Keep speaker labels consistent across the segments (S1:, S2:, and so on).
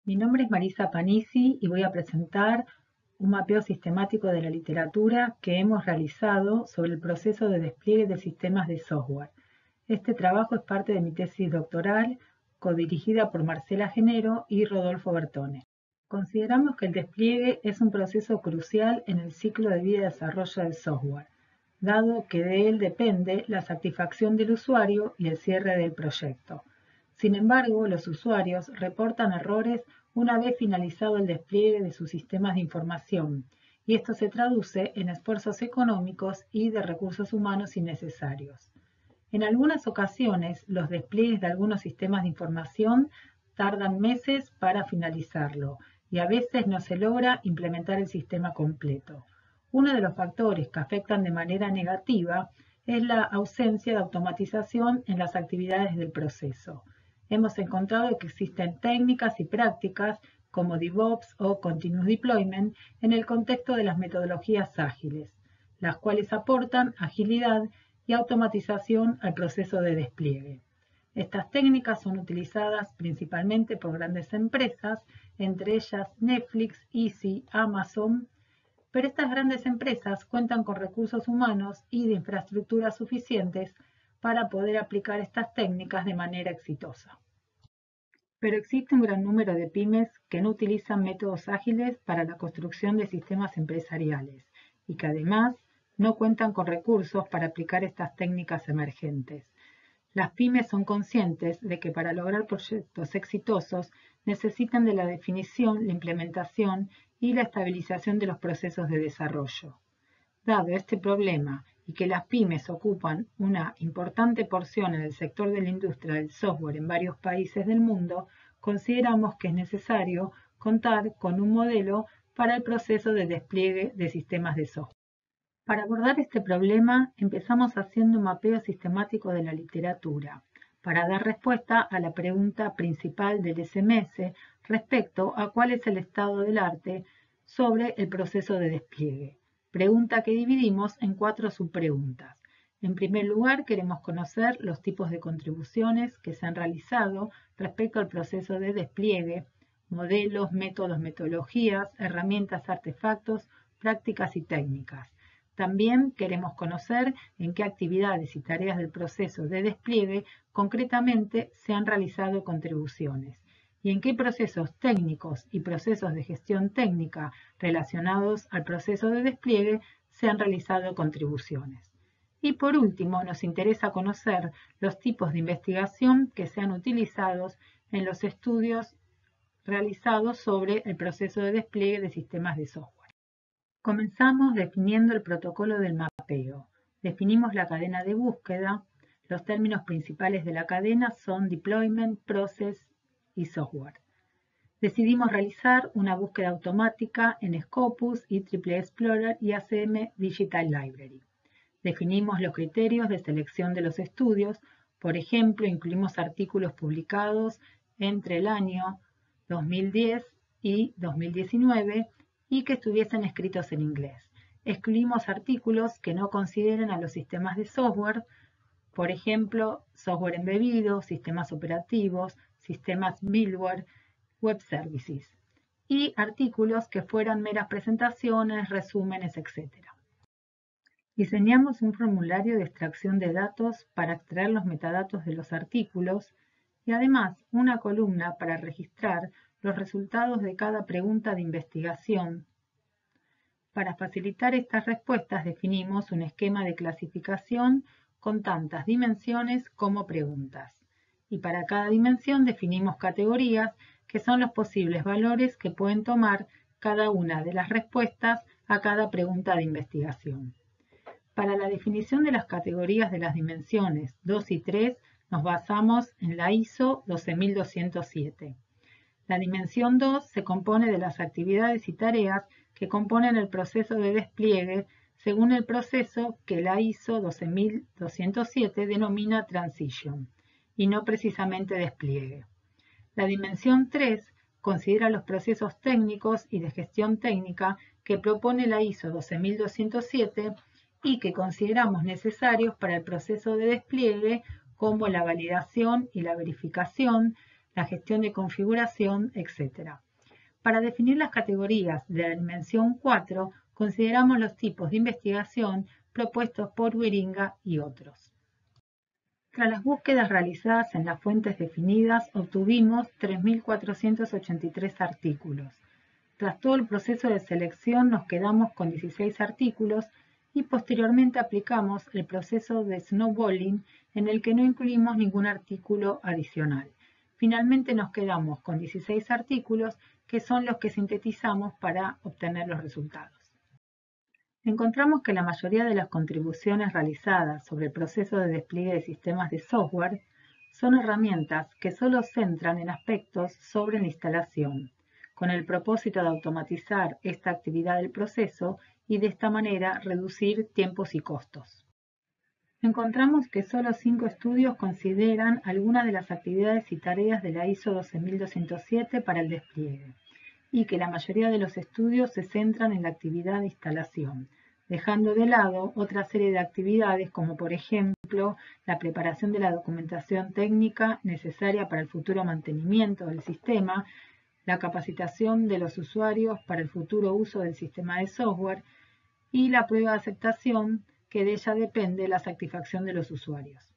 S1: Mi nombre es Marisa Panisi y voy a presentar un mapeo sistemático de la literatura que hemos realizado sobre el proceso de despliegue de sistemas de software. Este trabajo es parte de mi tesis doctoral, codirigida por Marcela Genero y Rodolfo Bertone. Consideramos que el despliegue es un proceso crucial en el ciclo de vida y desarrollo del software, dado que de él depende la satisfacción del usuario y el cierre del proyecto. Sin embargo, los usuarios reportan errores una vez finalizado el despliegue de sus sistemas de información, y esto se traduce en esfuerzos económicos y de recursos humanos innecesarios. En algunas ocasiones, los despliegues de algunos sistemas de información tardan meses para finalizarlo, y a veces no se logra implementar el sistema completo. Uno de los factores que afectan de manera negativa es la ausencia de automatización en las actividades del proceso. Hemos encontrado que existen técnicas y prácticas como DevOps o Continuous Deployment en el contexto de las metodologías ágiles, las cuales aportan agilidad y automatización al proceso de despliegue. Estas técnicas son utilizadas principalmente por grandes empresas, entre ellas Netflix, Easy, Amazon, pero estas grandes empresas cuentan con recursos humanos y de infraestructura suficientes para poder aplicar estas técnicas de manera exitosa. Pero existe un gran número de pymes que no utilizan métodos ágiles para la construcción de sistemas empresariales y que además no cuentan con recursos para aplicar estas técnicas emergentes. Las pymes son conscientes de que para lograr proyectos exitosos necesitan de la definición, la implementación y la estabilización de los procesos de desarrollo. Dado este problema y que las pymes ocupan una importante porción en el sector de la industria del software en varios países del mundo, consideramos que es necesario contar con un modelo para el proceso de despliegue de sistemas de software. Para abordar este problema, empezamos haciendo un mapeo sistemático de la literatura, para dar respuesta a la pregunta principal del SMS respecto a cuál es el estado del arte sobre el proceso de despliegue. Pregunta que dividimos en 4 subpreguntas. En primer lugar, queremos conocer los tipos de contribuciones que se han realizado respecto al proceso de despliegue, modelos, métodos, metodologías, herramientas, artefactos, prácticas y técnicas. También queremos conocer en qué actividades y tareas del proceso de despliegue concretamente se han realizado contribuciones y en qué procesos técnicos y procesos de gestión técnica relacionados al proceso de despliegue se han realizado contribuciones. Y por último, nos interesa conocer los tipos de investigación que se han utilizado en los estudios realizados sobre el proceso de despliegue de sistemas de software. Comenzamos definiendo el protocolo del mapeo. Definimos la cadena de búsqueda. Los términos principales de la cadena son deployment, process y software. Decidimos realizar una búsqueda automática en Scopus, IEEE Explorer y ACM Digital Library. Definimos los criterios de selección de los estudios. Por ejemplo, incluimos artículos publicados entre el año 2010 y 2019 y que estuviesen escritos en inglés. Excluimos artículos que no consideren a los sistemas de software, por ejemplo, software embebido, sistemas operativos, sistemas middleware, web services, y artículos que fueran meras presentaciones, resúmenes, etc. Diseñamos un formulario de extracción de datos para extraer los metadatos de los artículos y además una columna para registrar los resultados de cada pregunta de investigación. Para facilitar estas respuestas definimos un esquema de clasificación con tantas dimensiones como preguntas. Y para cada dimensión definimos categorías que son los posibles valores que pueden tomar cada una de las respuestas a cada pregunta de investigación. Para la definición de las categorías de las dimensiones 2 y 3 nos basamos en la ISO 12207. La dimensión 2 se compone de las actividades y tareas que componen el proceso de despliegue según el proceso que la ISO 12207 denomina Transition y no precisamente despliegue. La dimensión 3 considera los procesos técnicos y de gestión técnica que propone la ISO 12207 y que consideramos necesarios para el proceso de despliegue, como la validación y la verificación, la gestión de configuración, etc. Para definir las categorías de la dimensión 4, consideramos los tipos de investigación propuestos por Wieringa y otros. Tras las búsquedas realizadas en las fuentes definidas, obtuvimos 3.483 artículos. Tras todo el proceso de selección nos quedamos con 16 artículos y posteriormente aplicamos el proceso de snowballing en el que no incluimos ningún artículo adicional. Finalmente nos quedamos con 16 artículos que son los que sintetizamos para obtener los resultados. Encontramos que la mayoría de las contribuciones realizadas sobre el proceso de despliegue de sistemas de software son herramientas que solo centran en aspectos sobre la instalación, con el propósito de automatizar esta actividad del proceso y de esta manera reducir tiempos y costos. Encontramos que solo 5 estudios consideran algunas de las actividades y tareas de la ISO 12207 para el despliegue, y que la mayoría de los estudios se centran en la actividad de instalación, dejando de lado otra serie de actividades como por ejemplo la preparación de la documentación técnica necesaria para el futuro mantenimiento del sistema, la capacitación de los usuarios para el futuro uso del sistema de software y la prueba de aceptación, que de ella depende la satisfacción de los usuarios.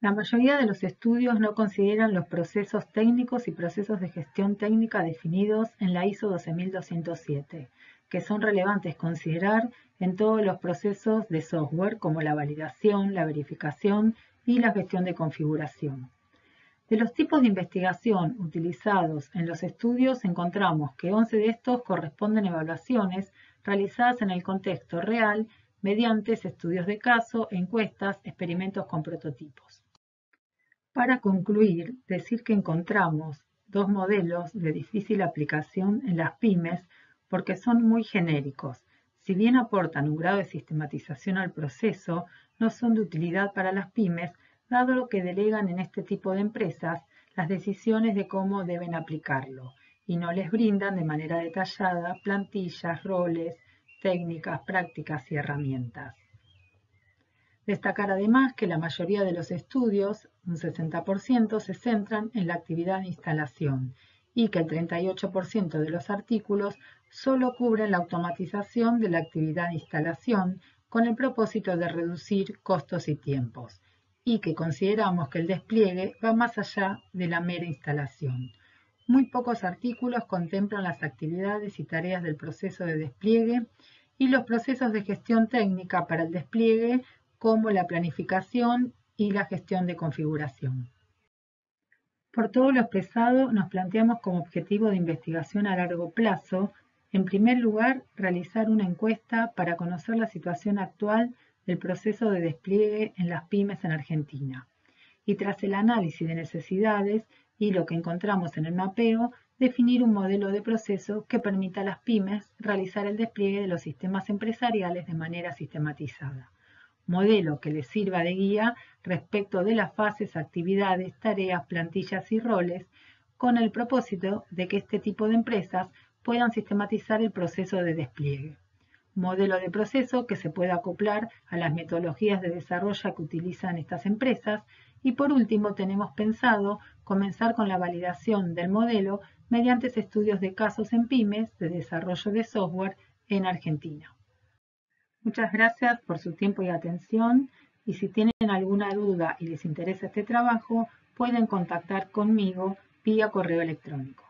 S1: La mayoría de los estudios no consideran los procesos técnicos y procesos de gestión técnica definidos en la ISO 12207, que son relevantes considerar en todos los procesos de software como la validación, la verificación y la gestión de configuración. De los tipos de investigación utilizados en los estudios encontramos que 11 de estos corresponden a evaluaciones realizadas en el contexto real mediante estudios de caso, encuestas, experimentos con prototipos. Para concluir, decir que encontramos dos modelos de difícil aplicación en las pymes porque son muy genéricos. Si bien aportan un grado de sistematización al proceso, no son de utilidad para las pymes, dado lo que delegan en este tipo de empresas las decisiones de cómo deben aplicarlo, y no les brindan de manera detallada plantillas, roles, técnicas, prácticas y herramientas. Destacar además que la mayoría de los estudios, un 60%, se centran en la actividad de instalación y que el 38% de los artículos solo cubren la automatización de la actividad de instalación con el propósito de reducir costos y tiempos, y que consideramos que el despliegue va más allá de la mera instalación. Muy pocos artículos contemplan las actividades y tareas del proceso de despliegue y los procesos de gestión técnica para el despliegue, como la planificación y la gestión de configuración. Por todo lo expresado, nos planteamos como objetivo de investigación a largo plazo, en primer lugar, realizar una encuesta para conocer la situación actual del proceso de despliegue en las pymes en Argentina. Y tras el análisis de necesidades y lo que encontramos en el mapeo, definir un modelo de proceso que permita a las pymes realizar el despliegue de los sistemas empresariales de manera sistematizada. Modelo que les sirva de guía respecto de las fases, actividades, tareas, plantillas y roles, con el propósito de que este tipo de empresas puedan sistematizar el proceso de despliegue. Modelo de proceso que se pueda acoplar a las metodologías de desarrollo que utilizan estas empresas. Y por último, tenemos pensado comenzar con la validación del modelo mediante estudios de casos en pymes de desarrollo de software en Argentina. Muchas gracias por su tiempo y atención, y si tienen alguna duda y les interesa este trabajo, pueden contactar conmigo vía correo electrónico.